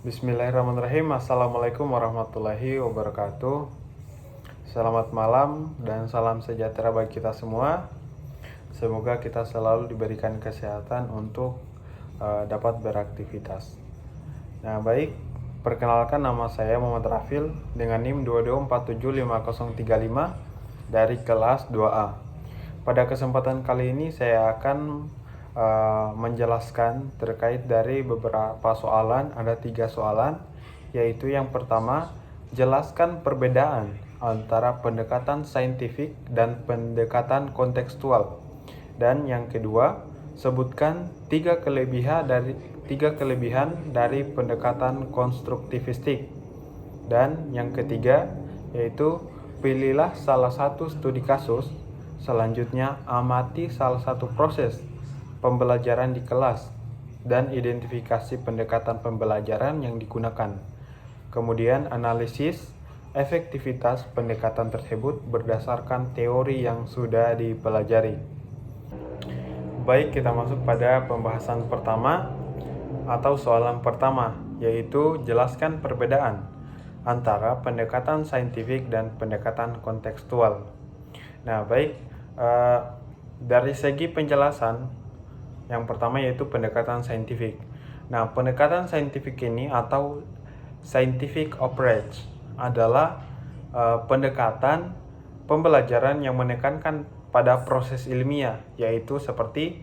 Bismillahirrahmanirrahim. Assalamualaikum warahmatullahi wabarakatuh. Selamat malam dan salam sejahtera bagi kita semua. Semoga kita selalu diberikan kesehatan untuk dapat beraktivitas. Nah, baik, perkenalkan, nama saya Muhammad Rafil dengan NIM 22475035 dari kelas 2A. Pada kesempatan kali ini saya akan menjelaskan terkait dari beberapa soalan. Ada 3 soalan, yaitu yang pertama, jelaskan perbedaan antara pendekatan saintifik dan pendekatan kontekstual. Dan yang kedua, sebutkan 3 kelebihan dari pendekatan konstruktivistik. Dan yang ketiga, yaitu pilihlah salah satu studi kasus. Selanjutnya, amati salah satu proses pembelajaran di kelas dan identifikasi pendekatan pembelajaran yang digunakan. Kemudian analisis efektivitas pendekatan tersebut berdasarkan teori yang sudah dipelajari. Baik, kita masuk pada pembahasan pertama atau soalan pertama, yaitu jelaskan perbedaan antara pendekatan saintifik dan pendekatan kontekstual. Nah, baik, dari segi penjelasan, yang pertama yaitu pendekatan saintifik. Nah, pendekatan saintifik ini atau scientific approach adalah pendekatan pembelajaran yang menekankan pada proses ilmiah, yaitu seperti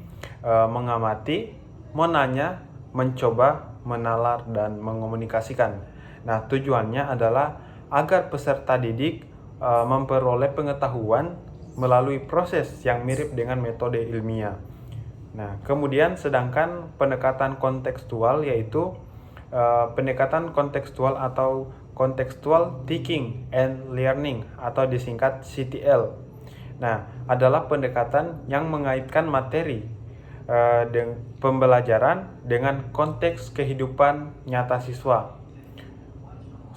mengamati, menanya, mencoba, menalar, dan mengomunikasikan. Nah, tujuannya adalah agar peserta didik memperoleh pengetahuan melalui proses yang mirip dengan metode ilmiah. Nah, kemudian sedangkan pendekatan kontekstual yaitu pendekatan kontekstual atau contextual teaching and learning atau disingkat CTL. Nah, adalah pendekatan yang mengaitkan materi pembelajaran dengan konteks kehidupan nyata siswa.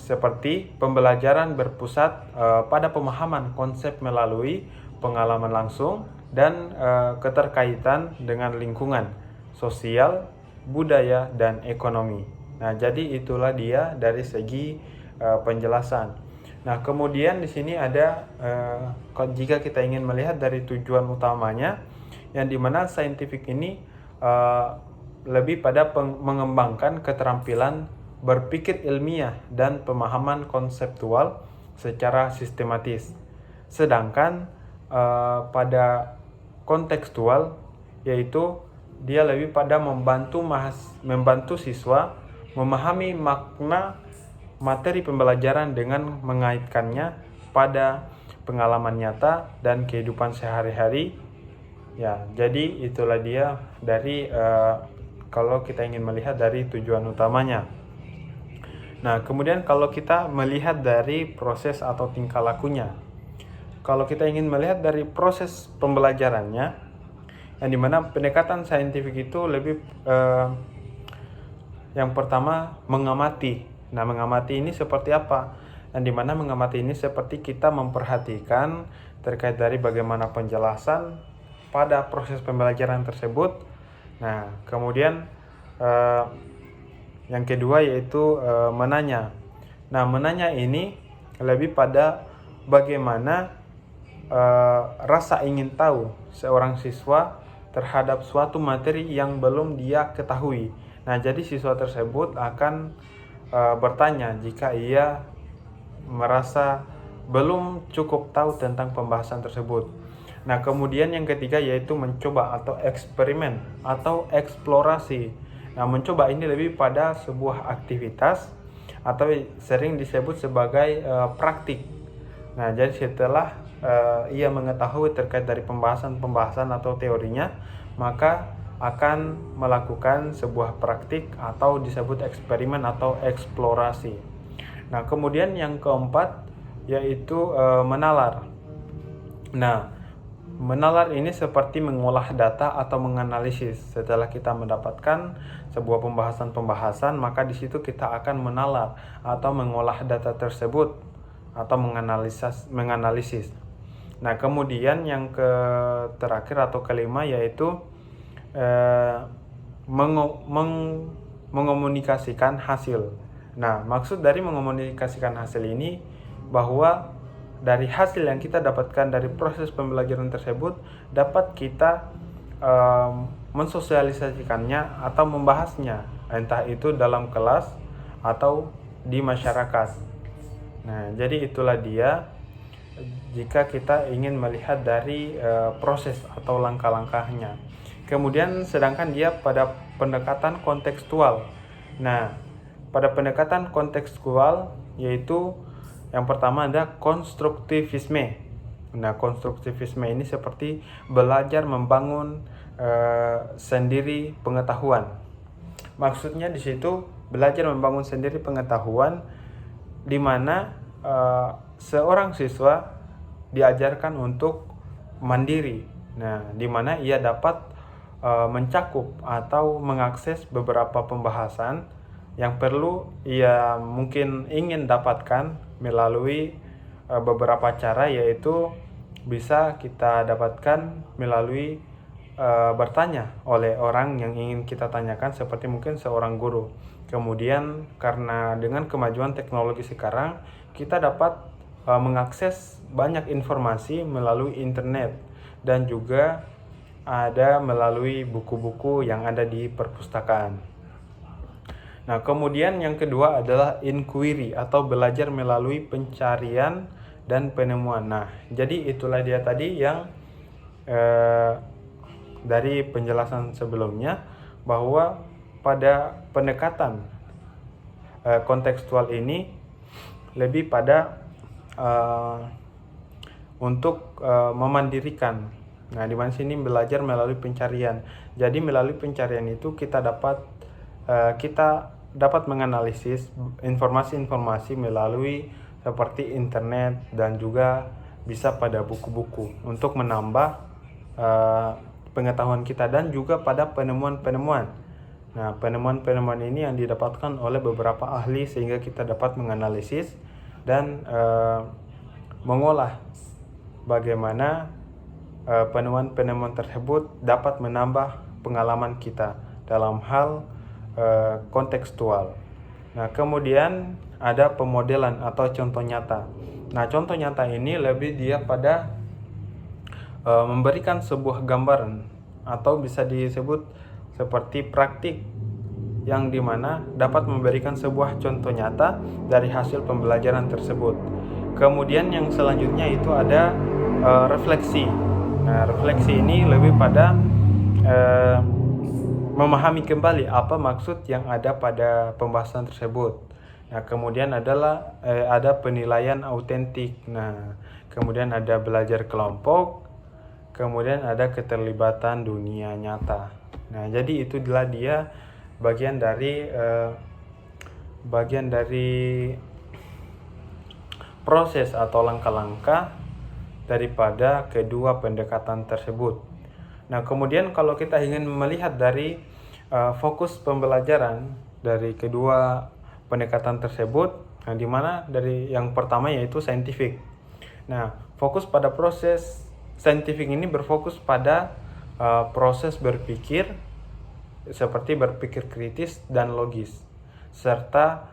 Seperti pembelajaran berpusat pada pemahaman konsep melalui pengalaman langsung dan keterkaitan dengan lingkungan, sosial, budaya, dan ekonomi. Nah, jadi itulah dia dari segi penjelasan. Nah, kemudian di sini ada jika kita ingin melihat dari tujuan utamanya, yang dimana saintifik ini lebih pada mengembangkan keterampilan berpikir ilmiah dan pemahaman konseptual secara sistematis. Sedangkan pada kontekstual yaitu dia lebih pada membantu siswa memahami makna materi pembelajaran dengan mengaitkannya pada pengalaman nyata dan kehidupan sehari-hari. Ya, jadi itulah dia dari kalau kita ingin melihat dari tujuan utamanya. Nah, kemudian kalau kita melihat dari proses atau tingkah lakunya, kalau kita ingin melihat dari proses pembelajarannya, yang dimana pendekatan saintifik itu lebih yang pertama mengamati. Nah, mengamati ini seperti apa? Yang dimana mengamati ini seperti kita memperhatikan terkait dari bagaimana penjelasan pada proses pembelajaran tersebut. Nah, kemudian yang kedua yaitu menanya. Nah, menanya ini lebih pada bagaimana rasa ingin tahu seorang siswa terhadap suatu materi yang belum dia ketahui. Nah, jadi siswa tersebut akan bertanya jika ia merasa belum cukup tahu tentang pembahasan tersebut. Nah, kemudian yang ketiga yaitu mencoba atau eksperimen atau eksplorasi. Nah, mencoba ini lebih pada sebuah aktivitas atau sering disebut sebagai praktik. Nah, jadi setelah ia mengetahui terkait dari pembahasan atau teorinya, maka akan melakukan sebuah praktik atau disebut eksperimen atau eksplorasi. Nah, kemudian yang keempat yaitu menalar. Nah, menalar ini seperti mengolah data atau menganalisis. Setelah kita mendapatkan sebuah pembahasan, maka di situ kita akan menalar atau mengolah data tersebut atau menganalisis. Nah, kemudian yang terakhir atau kelima yaitu mengomunikasikan hasil. Nah, maksud dari mengomunikasikan hasil ini bahwa dari hasil yang kita dapatkan dari proses pembelajaran tersebut dapat kita mensosialisasikannya atau membahasnya, entah itu dalam kelas atau di masyarakat. Nah, jadi itulah dia jika kita ingin melihat dari proses atau langkah-langkahnya. Kemudian sedangkan dia pada pendekatan kontekstual. Nah, pada pendekatan kontekstual yaitu yang pertama ada konstruktivisme. Nah, konstruktivisme ini seperti belajar membangun sendiri pengetahuan. Maksudnya di situ belajar membangun sendiri pengetahuan di mana seorang siswa diajarkan untuk mandiri. Nah, di mana ia dapat mencakup atau mengakses beberapa pembahasan yang perlu ia mungkin ingin dapatkan melalui beberapa cara, yaitu bisa kita dapatkan melalui bertanya oleh orang yang ingin kita tanyakan, seperti mungkin seorang guru. Kemudian karena dengan kemajuan teknologi sekarang kita dapat mengakses banyak informasi melalui internet dan juga ada melalui buku-buku yang ada di perpustakaan. Nah, kemudian yang kedua adalah inquiry atau belajar melalui pencarian dan penemuan. Nah, jadi itulah dia tadi yang dari penjelasan sebelumnya, bahwa pada pendekatan kontekstual ini lebih pada untuk memandirikan. Nah, di mana sini belajar melalui pencarian. Jadi melalui pencarian itu kita dapat menganalisis informasi-informasi melalui seperti internet dan juga bisa pada buku-buku untuk menambah pengetahuan kita, dan juga pada penemuan-penemuan. Nah, penemuan-penemuan ini yang didapatkan oleh beberapa ahli sehingga kita dapat menganalisis dan mengolah bagaimana penemuan-penemuan tersebut dapat menambah pengalaman kita dalam hal kontekstual. Nah, kemudian ada pemodelan atau contoh nyata. Nah, contoh nyata ini lebih dia pada memberikan sebuah gambaran atau bisa disebut seperti praktik, yang dimana dapat memberikan sebuah contoh nyata dari hasil pembelajaran tersebut. Kemudian yang selanjutnya itu ada refleksi. Nah, refleksi ini lebih pada memahami kembali apa maksud yang ada pada pembahasan tersebut. Nah, kemudian ada penilaian autentik. Nah, kemudian ada belajar kelompok, kemudian ada keterlibatan dunia nyata. Nah, jadi itu adalah dia bagian dari proses atau langkah-langkah daripada kedua pendekatan tersebut. Nah, kemudian kalau kita ingin melihat dari fokus pembelajaran dari kedua pendekatan tersebut, nah, di mana dari yang pertama yaitu saintifik. Nah, fokus pada proses saintifik ini berfokus pada proses berpikir seperti berpikir kritis dan logis, serta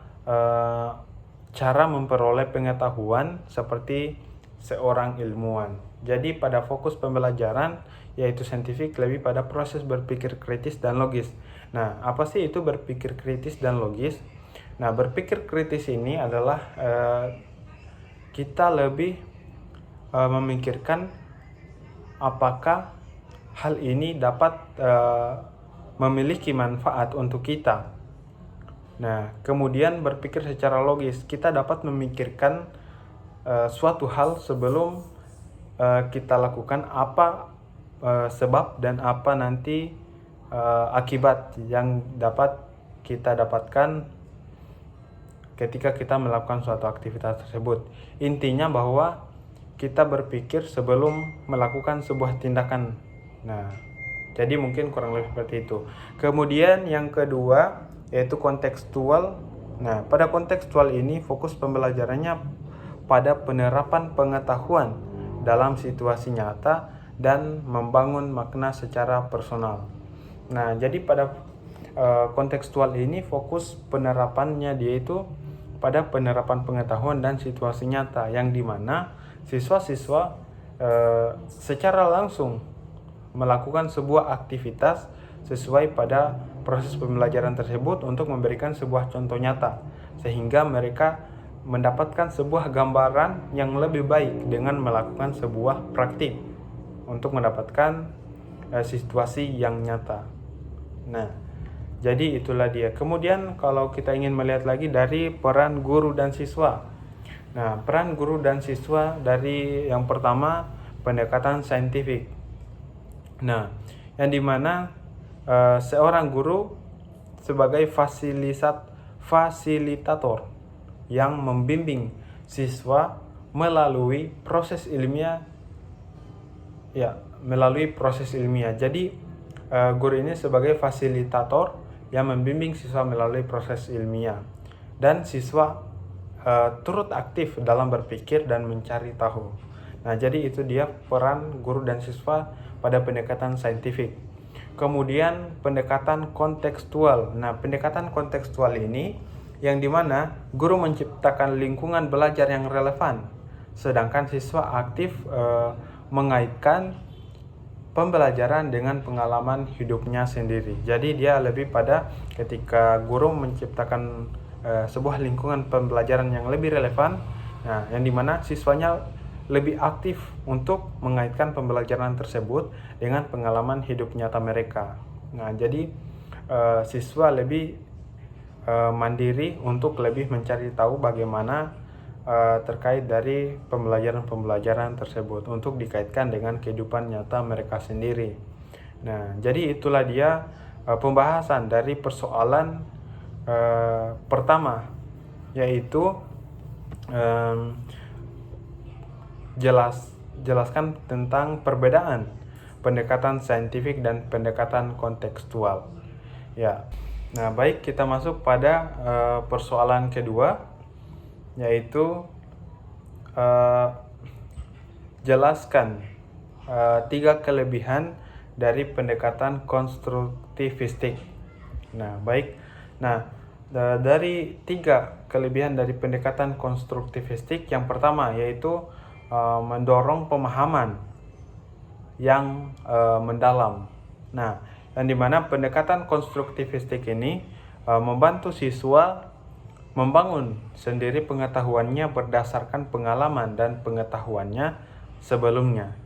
cara memperoleh pengetahuan seperti seorang ilmuwan. Jadi pada fokus pembelajaran yaitu saintifik lebih pada proses berpikir kritis dan logis. Nah, apa sih itu berpikir kritis dan logis? Nah, berpikir kritis ini adalah kita lebih memikirkan apakah hal ini dapat memiliki manfaat untuk kita. Nah, kemudian berpikir secara logis, kita dapat memikirkan suatu hal sebelum kita lakukan apa sebab dan apa nanti akibat yang dapat kita dapatkan ketika kita melakukan suatu aktivitas tersebut. Intinya bahwa kita berpikir sebelum melakukan sebuah tindakan. Nah, jadi mungkin kurang lebih seperti itu. Kemudian yang kedua yaitu kontekstual. Nah, pada kontekstual ini fokus pembelajarannya pada penerapan pengetahuan dalam situasi nyata dan membangun makna secara personal. Nah, jadi pada kontekstual ini fokus penerapannya dia itu pada penerapan pengetahuan dan situasi nyata, yang dimana siswa-siswa secara langsung melakukan sebuah aktivitas sesuai pada proses pembelajaran tersebut untuk memberikan sebuah contoh nyata, sehingga mereka mendapatkan sebuah gambaran yang lebih baik dengan melakukan sebuah praktik untuk mendapatkan situasi yang nyata. Nah, jadi itulah dia. Kemudian kalau kita ingin melihat lagi dari peran guru dan siswa. Nah, peran guru dan siswa dari yang pertama pendekatan saintifik. Nah, yang dimana seorang guru sebagai fasilitator yang membimbing siswa melalui proses ilmiah. Jadi guru ini sebagai fasilitator yang membimbing siswa melalui proses ilmiah, dan siswa turut aktif dalam berpikir dan mencari tahu. Nah, jadi itu dia peran guru dan siswa pada pendekatan saintifik. Kemudian pendekatan kontekstual. Nah, pendekatan kontekstual ini yang dimana guru menciptakan lingkungan belajar yang relevan, sedangkan siswa aktif mengaitkan pembelajaran dengan pengalaman hidupnya sendiri. Jadi dia lebih pada ketika guru menciptakan sebuah lingkungan pembelajaran yang lebih relevan, nah yang dimana siswanya lebih aktif untuk mengaitkan pembelajaran tersebut dengan pengalaman hidup nyata mereka. Nah, jadi siswa lebih mandiri untuk lebih mencari tahu bagaimana terkait dari pembelajaran tersebut untuk dikaitkan dengan kehidupan nyata mereka sendiri. Nah, jadi itulah dia pembahasan dari persoalan pertama, yaitu jelaskan tentang perbedaan pendekatan saintifik dan pendekatan kontekstual. Ya. Nah, baik, kita masuk pada persoalan kedua, yaitu jelaskan 3 kelebihan dari pendekatan konstruktivistik. Nah, baik. Nah, dari 3 kelebihan dari pendekatan konstruktivistik, yang pertama yaitu mendorong pemahaman yang mendalam. Nah, yang dimana pendekatan konstruktivistik ini membantu siswa membangun sendiri pengetahuannya berdasarkan pengalaman dan pengetahuannya sebelumnya.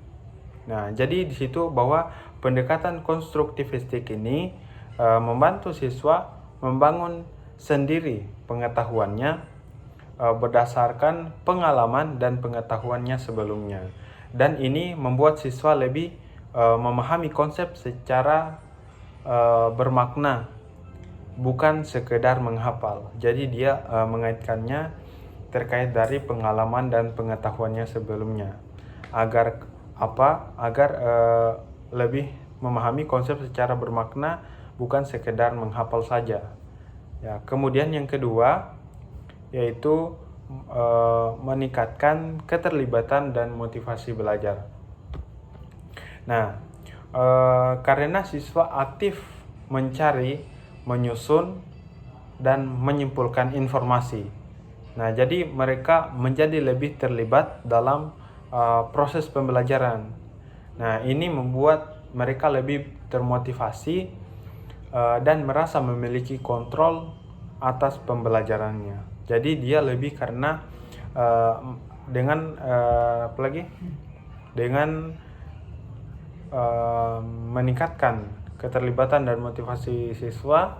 Nah, jadi di situ bahwa pendekatan konstruktivistik ini membantu siswa membangun sendiri pengetahuannya berdasarkan pengalaman dan pengetahuannya sebelumnya. Dan ini membuat siswa lebih memahami konsep secara bermakna, bukan sekedar menghafal. Jadi dia mengaitkannya terkait dari pengalaman dan pengetahuannya sebelumnya. Agar lebih memahami konsep secara bermakna, bukan sekedar menghafal saja. Ya, kemudian yang kedua yaitu meningkatkan keterlibatan dan motivasi belajar. Nah, karena siswa aktif mencari, menyusun, dan menyimpulkan informasi. Nah, jadi mereka menjadi lebih terlibat dalam proses pembelajaran. Nah, ini membuat mereka lebih termotivasi dan merasa memiliki kontrol atas pembelajarannya. Jadi dia lebih karena dengan meningkatkan keterlibatan dan motivasi siswa,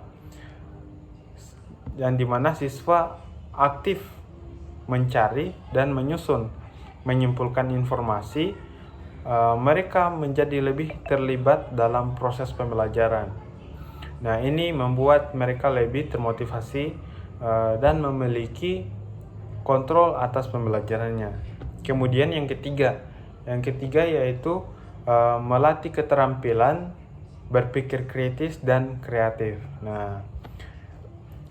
yang dimana siswa aktif mencari dan menyusun, menyimpulkan informasi, mereka menjadi lebih terlibat dalam proses pembelajaran. Nah, ini membuat mereka lebih termotivasi dan memiliki kontrol atas pembelajarannya. Kemudian yang ketiga yaitu melatih keterampilan berpikir kritis dan kreatif. Nah,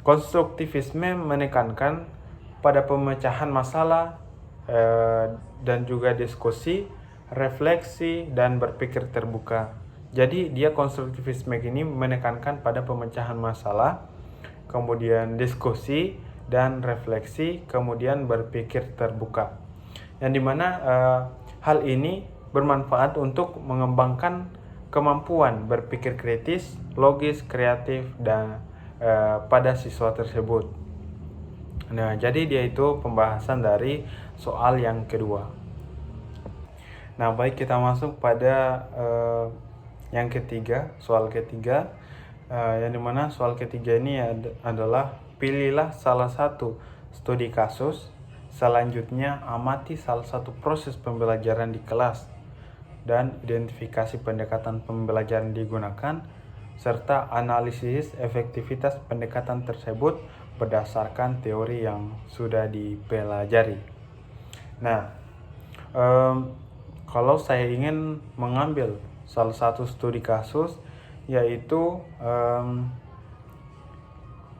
konstruktivisme menekankan pada pemecahan masalah dan juga diskusi, refleksi, dan berpikir terbuka. Jadi dia konstruktivisme ini menekankan pada pemecahan masalah, kemudian diskusi dan refleksi, kemudian berpikir terbuka. Yang dimana hal ini bermanfaat untuk mengembangkan kemampuan berpikir kritis, logis, kreatif dan pada siswa tersebut. Nah, jadi dia itu pembahasan dari soal yang kedua. Nah, baik, kita masuk pada yang ketiga, soal ketiga, yang dimana soal ketiga ini adalah pilihlah salah satu studi kasus, selanjutnya amati salah satu proses pembelajaran di kelas dan identifikasi pendekatan pembelajaran digunakan serta analisis efektivitas pendekatan tersebut berdasarkan teori yang sudah dipelajari. Nah, kalau saya ingin mengambil salah satu studi kasus, yaitu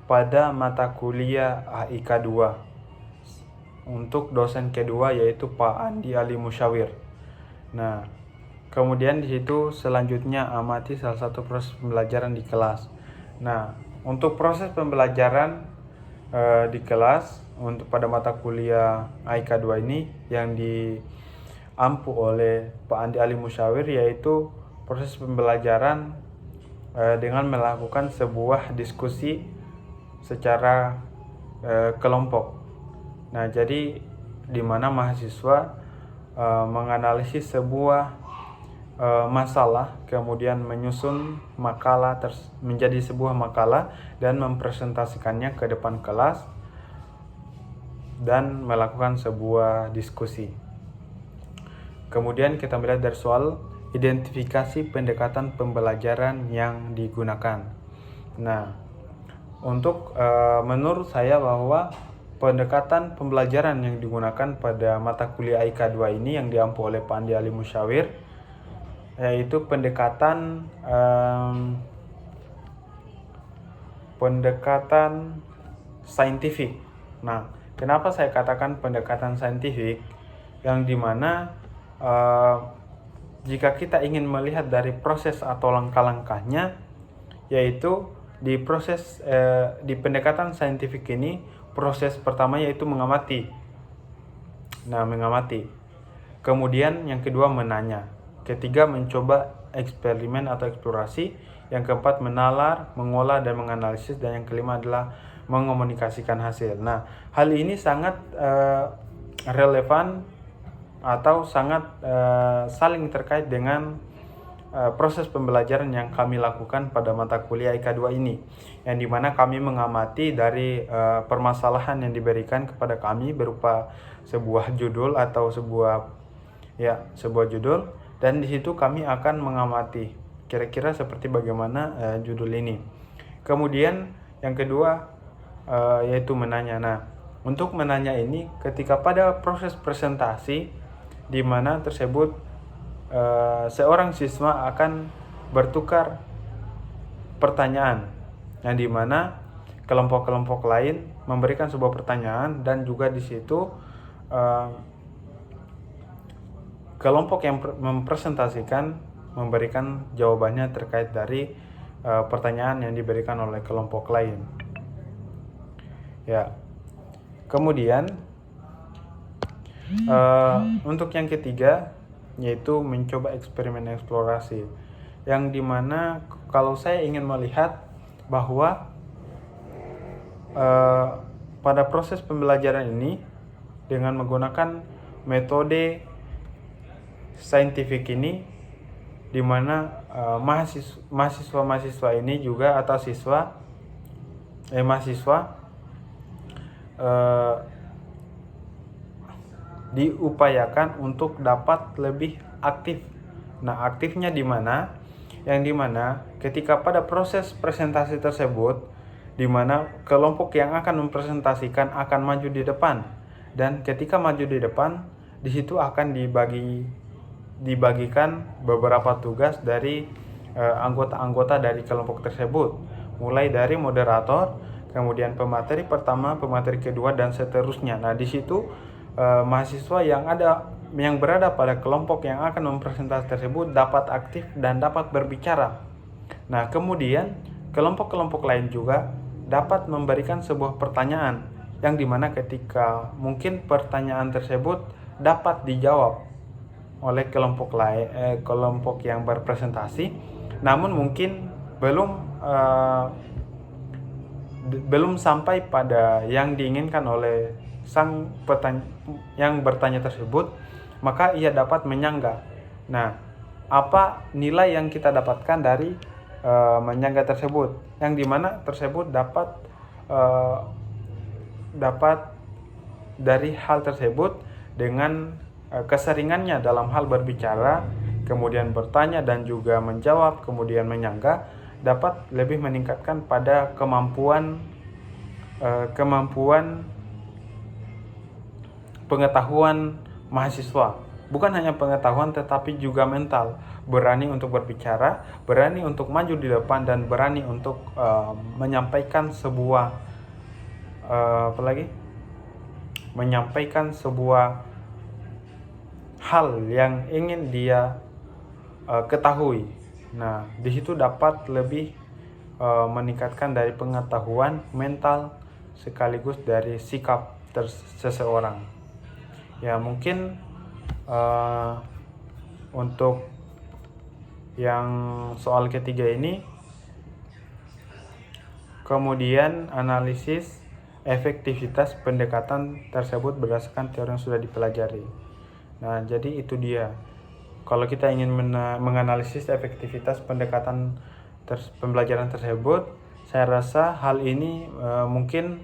pada mata kuliah AIK 2 untuk dosen kedua, yaitu Pak Andi Ali Musyawir. Nah, kemudian di situ selanjutnya amati salah satu proses pembelajaran di kelas. Nah, untuk proses pembelajaran di kelas untuk pada mata kuliah AIK 2 ini yang diampu oleh Pak Andi Ali Musyawir, yaitu proses pembelajaran dengan melakukan sebuah diskusi secara kelompok. Nah, jadi di mana mahasiswa menganalisis sebuah masalah, kemudian menyusun makalah menjadi sebuah makalah dan mempresentasikannya ke depan kelas dan melakukan sebuah diskusi. Kemudian kita melihat dari soal identifikasi pendekatan pembelajaran yang digunakan. Nah, untuk menurut saya bahwa pendekatan pembelajaran yang digunakan pada mata kuliah AIK 2 ini yang diampu oleh Pak Andi Ali Musyawir, yaitu pendekatan saintifik. Nah, kenapa saya katakan pendekatan saintifik? Yang dimana jika kita ingin melihat dari proses atau langkah-langkahnya, yaitu di proses di pendekatan saintifik ini, proses pertama yaitu mengamati. Nah, mengamati. Kemudian yang kedua menanya. Ketiga mencoba eksperimen atau eksplorasi. Yang keempat menalar, mengolah dan menganalisis, dan yang kelima adalah mengomunikasikan hasil. Nah, hal ini sangat relevan atau sangat saling terkait dengan proses pembelajaran yang kami lakukan pada mata kuliah AIK 2 ini, yang dimana kami mengamati dari permasalahan yang diberikan kepada kami berupa sebuah judul atau sebuah judul, dan di situ kami akan mengamati kira-kira seperti bagaimana judul ini. Kemudian yang kedua yaitu menanya. Nah, untuk menanya ini ketika pada proses presentasi di mana tersebut seorang siswa akan bertukar pertanyaan, yang dimana kelompok-kelompok lain memberikan sebuah pertanyaan, dan juga di situ kelompok yang mempresentasikan memberikan jawabannya terkait dari pertanyaan yang diberikan oleh kelompok lain. Ya. Kemudian untuk yang ketiga yaitu mencoba eksperimen eksplorasi, yang dimana kalau saya ingin melihat bahwa pada proses pembelajaran ini dengan menggunakan metode saintifik ini, di mana mahasiswa ini juga atau mahasiswa diupayakan untuk dapat lebih aktif. Nah, aktifnya di mana? Yang dimana ketika pada proses presentasi tersebut, di mana kelompok yang akan mempresentasikan akan maju di depan, dan ketika maju di depan, di situ akan dibagikan beberapa tugas dari anggota-anggota dari kelompok tersebut, mulai dari moderator, kemudian pemateri pertama, pemateri kedua, dan seterusnya. Nah, di situ mahasiswa yang ada yang berada pada kelompok yang akan mempresentasi tersebut dapat aktif dan dapat berbicara. Nah, kemudian kelompok-kelompok lain juga dapat memberikan sebuah pertanyaan yang dimana ketika mungkin pertanyaan tersebut dapat dijawab oleh kelompok lain, kelompok yang berpresentasi, namun mungkin belum sampai pada yang diinginkan oleh sang yang bertanya tersebut, maka ia dapat menyanggah. Nah, apa nilai yang kita dapatkan dari menyanggah tersebut, yang dimana tersebut dapat dari hal tersebut dengan keseringannya dalam hal berbicara, kemudian bertanya dan juga menjawab, kemudian menyanggah, dapat lebih meningkatkan pada kemampuan pengetahuan mahasiswa. Bukan hanya pengetahuan tetapi juga mental, berani untuk berbicara, berani untuk maju di depan, dan berani untuk menyampaikan sebuah menyampaikan sebuah hal yang ingin dia ketahui. Nah, di situ dapat lebih meningkatkan dari pengetahuan mental sekaligus dari sikap seseorang. Ya, mungkin untuk yang soal ketiga ini, kemudian analisis efektivitas pendekatan tersebut berdasarkan teori yang sudah dipelajari. Nah, jadi itu dia. Kalau kita ingin menganalisis efektivitas pendekatan pembelajaran tersebut, saya rasa hal ini mungkin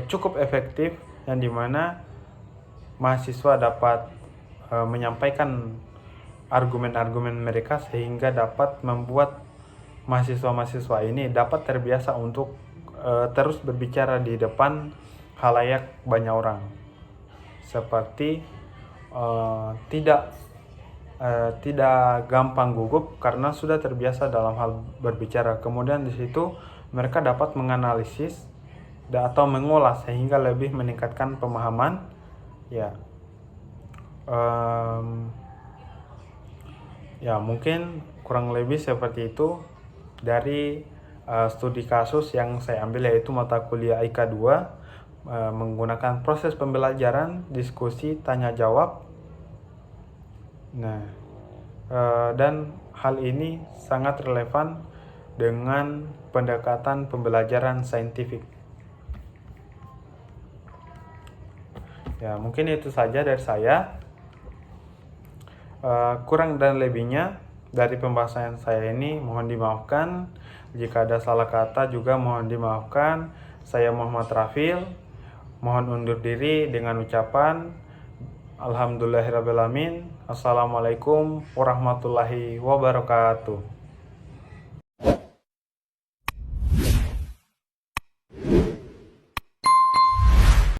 cukup efektif, yang dimana mahasiswa dapat menyampaikan argumen-argumen mereka sehingga dapat membuat mahasiswa-mahasiswa ini dapat terbiasa untuk terus berbicara di depan khalayak banyak orang, seperti tidak gampang gugup karena sudah terbiasa dalam hal berbicara. Kemudian di situ mereka dapat menganalisis atau mengolah sehingga lebih meningkatkan pemahaman. Ya, ya mungkin kurang lebih seperti itu dari studi kasus yang saya ambil, yaitu mata kuliah IK 2, menggunakan proses pembelajaran, diskusi, tanya jawab. Nah, dan hal ini sangat relevan dengan pendekatan pembelajaran saintifik. Ya, mungkin itu saja dari saya. Kurang dan lebihnya dari pembahasan saya ini mohon dimaafkan. Jika ada salah kata juga mohon dimaafkan. Saya Muhammad Rafil, mohon undur diri dengan ucapan Alhamdulillahirrabbilalamin. Assalamualaikum warahmatullahi wabarakatuh.